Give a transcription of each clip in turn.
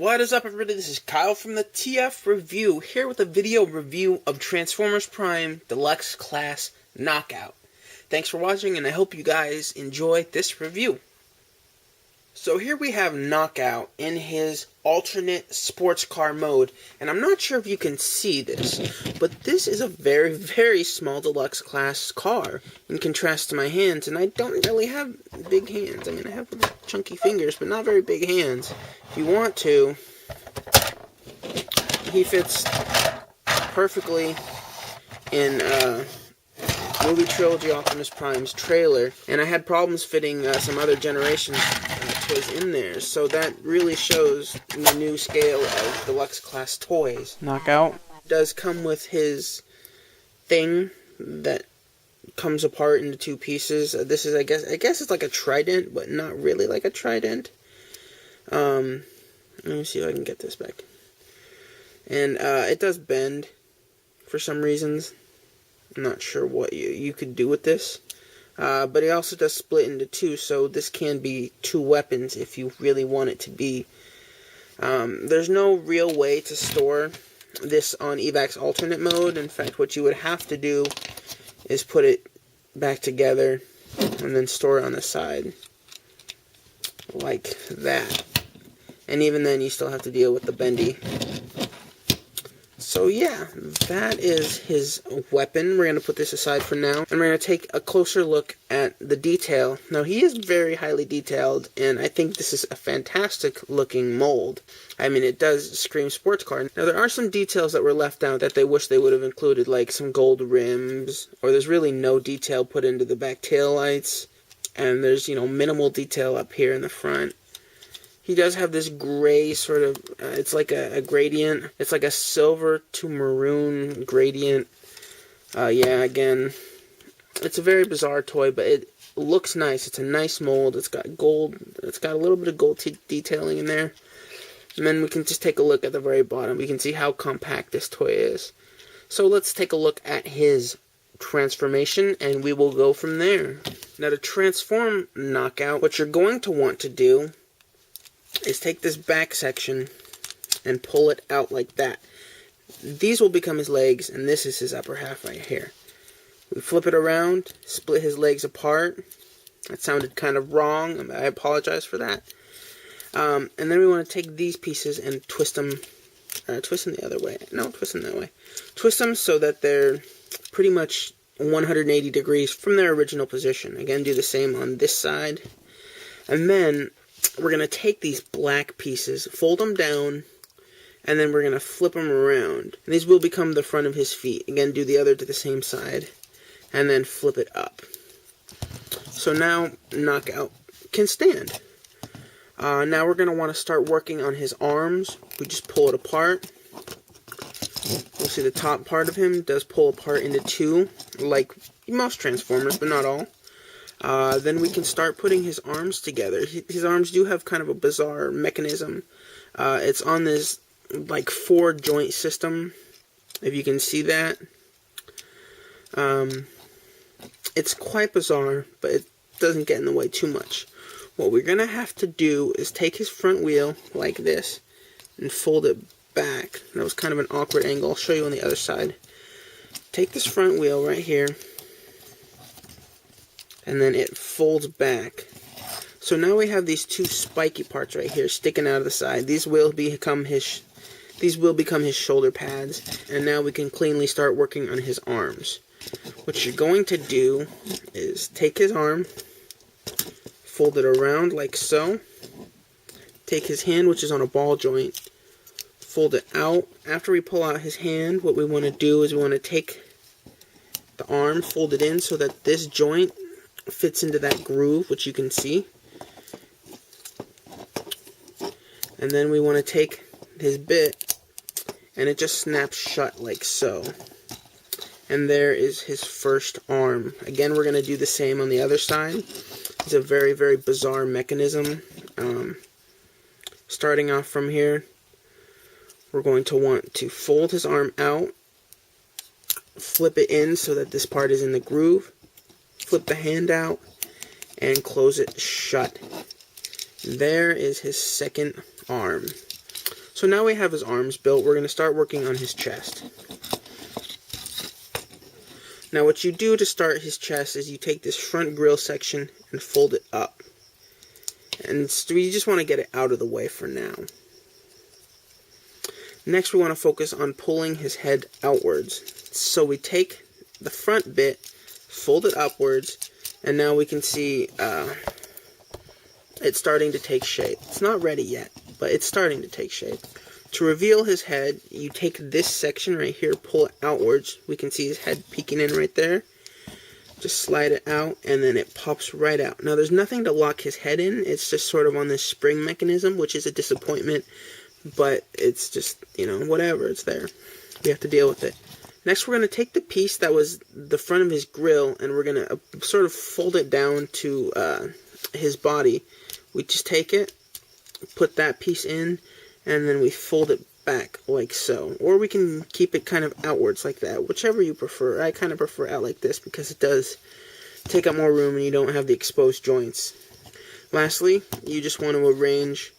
What is up, everybody? This is Kyle from the TF Review, here with a video review of Transformers Prime Deluxe Class Knockout. Thanks for watching, and I hope you guys enjoy this review. So here we have Knockout in his alternate sports car mode, and I'm not sure if you can see this, but this is a very, very small deluxe class car in contrast to my hands, and I don't really have big hands. I mean, I have chunky fingers, but not very big hands. If you want to, he fits perfectly in movie trilogy Optimus Prime's trailer, and I had problems fitting some other generations toys in there, so that really shows the new scale of deluxe class toys. Knockout does come with his thing that comes apart into two pieces. This is, I guess it's like a trident, but not really like a trident. Let me see if I can get this back. And it does bend for some reasons. I'm not sure what you could do with this. But it also does split into two, so this can be two weapons if you really want it to be. There's no real way to store this on EVAC's alternate mode. In fact, what you would have to do is put it back together and then store it on the side. Like that. And even then, you still have to deal with the bendy. So yeah, that is his weapon. We're going to put this aside for now, and we're going to take a closer look at the detail. Now, he is very highly detailed, and I think this is a fantastic looking mold. I mean, it does scream sports car. Now, there are some details that were left out that they wish they would have included, like some gold rims, or there's really no detail put into the back tail lights, and there's, minimal detail up here in the front. He does have this gray sort of, it's like a gradient. It's like a silver to maroon gradient. Yeah, again, it's a very bizarre toy, but it looks nice. It's a nice mold. It's got gold. It's got a little bit of gold detailing in there. And then we can just take a look at the very bottom. We can see how compact this toy is. So let's take a look at his transformation, and we will go from there. Now, to transform Knockout, what you're going to want to do is take this back section and pull it out like that. These will become his legs, and this is his upper half right here. We flip it around, split his legs apart. That sounded kind of wrong. I apologize for that. And then we want to take these pieces and twist them the other way. No, twist them that way. Twist them so that they're pretty much 180 degrees from their original position. Again, do the same on this side. And then we're going to take these black pieces, fold them down, and then we're going to flip them around. And these will become the front of his feet. Again, do the other to the same side, and then flip it up. So now Knockout can stand. Now we're going to want to start working on his arms. We just pull it apart. You'll see the top part of him does pull apart into two, like most Transformers, but not all. Then we can start putting his arms together. His arms do have kind of a bizarre mechanism. It's on this, like, 4-joint system, if you can see that. It's quite bizarre, but it doesn't get in the way too much. What we're going to have to do is take his front wheel, like this, and fold it back. That was kind of an awkward angle. I'll show you on the other side. Take this front wheel right here, and then it folds back. So now we have these two spiky parts right here sticking out of the side. These will become his shoulder pads, and now we can cleanly start working on his arms. What you're going to do is take his arm, fold it around like so. Take his hand, which is on a ball joint, fold it out. After we pull out his hand, what we want to do is we want to take the arm, fold it in so that this joint fits into that groove, which you can see. And then we want to take his bit, and it just snaps shut like so. And there is his first arm. Again, we're going to do the same on the other side. It's a very, very bizarre mechanism. Starting off from here, we're going to want to fold his arm out, flip it in so that this part is in the groove, flip the hand out, and close it shut. There is his second arm. So now we have his arms built. We're going to start working on his chest. Now what you do to start his chest is you take this front grill section and fold it up. And we just want to get it out of the way for now. Next we want to focus on pulling his head outwards. So we take the front bit, fold it upwards, and now we can see it's starting to take shape. It's not ready yet, but it's starting to take shape. To reveal his head, you take this section right here, pull it outwards. We can see his head peeking in right there. Just slide it out, and then it pops right out. Now, there's nothing to lock his head in. It's just sort of on this spring mechanism, which is a disappointment. But it's just, you know, whatever. It's there. We have to deal with it. Next, we're going to take the piece that was the front of his grill, and we're going to sort of fold it down to his body. We just take it, put that piece in, and then we fold it back like so. Or we can keep it kind of outwards like that, whichever you prefer. I kind of prefer out like this because it does take up more room and you don't have the exposed joints. Lastly, you just want to arrange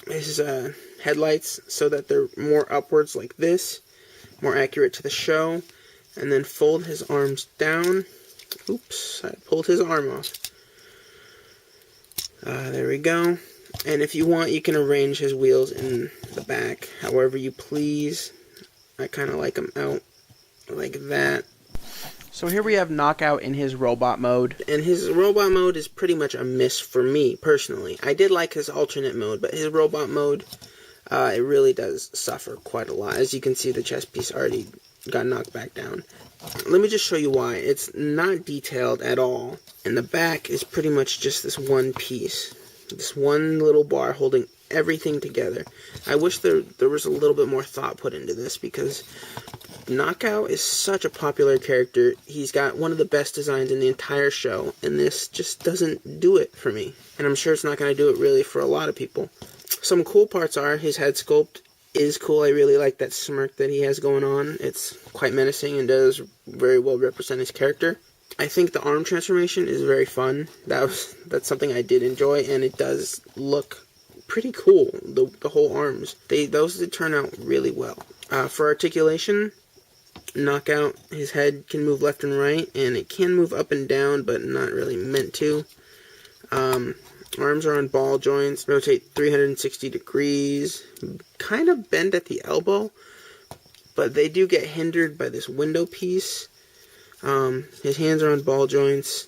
his headlights so that they're more upwards like this, more accurate to the show, and then fold his arms down. Oops, I pulled his arm off. There we go. And if you want, you can arrange his wheels in the back however you please. I kind of like them out like that. So here we have Knockout in his robot mode. And his robot mode is pretty much a miss for me, personally. I did like his alternate mode, but his robot mode, it really does suffer quite a lot. As you can see, the chest piece already got knocked back down. Let me just show you why. It's not detailed at all. And the back is pretty much just this one piece. This one little bar holding everything together. I wish there was a little bit more thought put into this, because Knockout is such a popular character. He's got one of the best designs in the entire show, and this just doesn't do it for me. And I'm sure it's not going to do it really for a lot of people. Some cool parts are his head sculpt is cool. I really like that smirk that he has going on. It's quite menacing and does very well represent his character. I think the arm transformation is very fun. That's something I did enjoy, and it does look pretty cool. The whole arms, those did turn out really well. For articulation, Knockout, his head can move left and right, and it can move up and down, but not really meant to. Arms are on ball joints, rotate 360 degrees, kind of bend at the elbow, but they do get hindered by this window piece. His hands are on ball joints,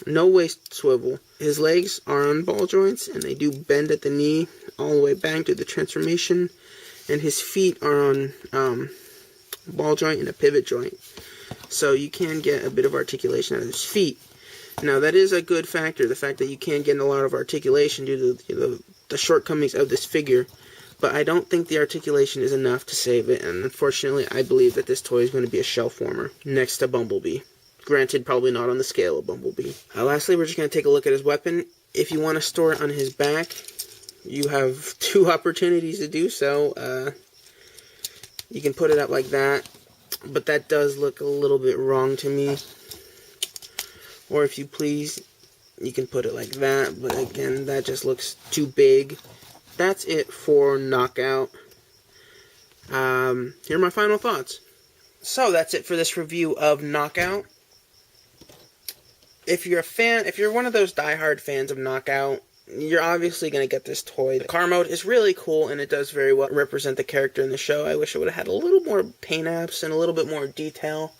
no waist swivel. His legs are on ball joints, and they do bend at the knee all the way back to the transformation. And his feet are on ball joint and a pivot joint. So you can get a bit of articulation out of his feet. Now that is a good factor, the fact that you can get a lot of articulation due to the shortcomings of this figure. But I don't think the articulation is enough to save it, and unfortunately I believe that this toy is going to be a shelf warmer next to Bumblebee. Granted, probably not on the scale of Bumblebee. Lastly, we're just going to take a look at his weapon. If you want to store it on his back, you have two opportunities to do so. You can put it up like that, but that does look a little bit wrong to me. Or if you please, you can put it like that, but again, that just looks too big. That's it for Knockout. Here are my final thoughts. So that's it for this review of Knockout. If you're a fan, if you're one of those diehard fans of Knockout, you're obviously going to get this toy. The car mode is really cool, and it does very well represent the character in the show. I wish it would have had a little more paint apps and a little bit more detail,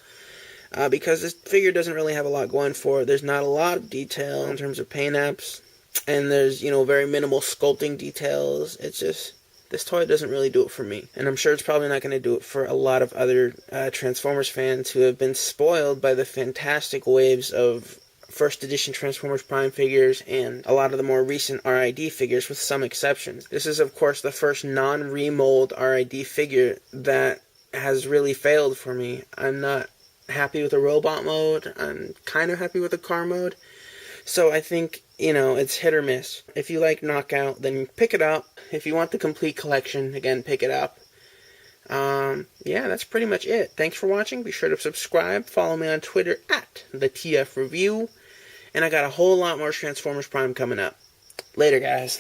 because this figure doesn't really have a lot going for it. There's not a lot of detail in terms of paint apps, and there's, very minimal sculpting details. It's just, this toy doesn't really do it for me. And I'm sure it's probably not going to do it for a lot of other Transformers fans who have been spoiled by the fantastic waves of first edition Transformers Prime figures and a lot of the more recent RiD figures, with some exceptions. This is, of course, the first non-remold RiD figure that has really failed for me. I'm not happy with the robot mode. I'm kind of happy with the car mode. So I think, it's hit or miss. If you like Knockout, then pick it up. If you want the complete collection, again, pick it up. Yeah, that's pretty much it. Thanks for watching. Be sure to subscribe. Follow me on Twitter @TheTFReview. And I got a whole lot more Transformers Prime coming up. Later, guys.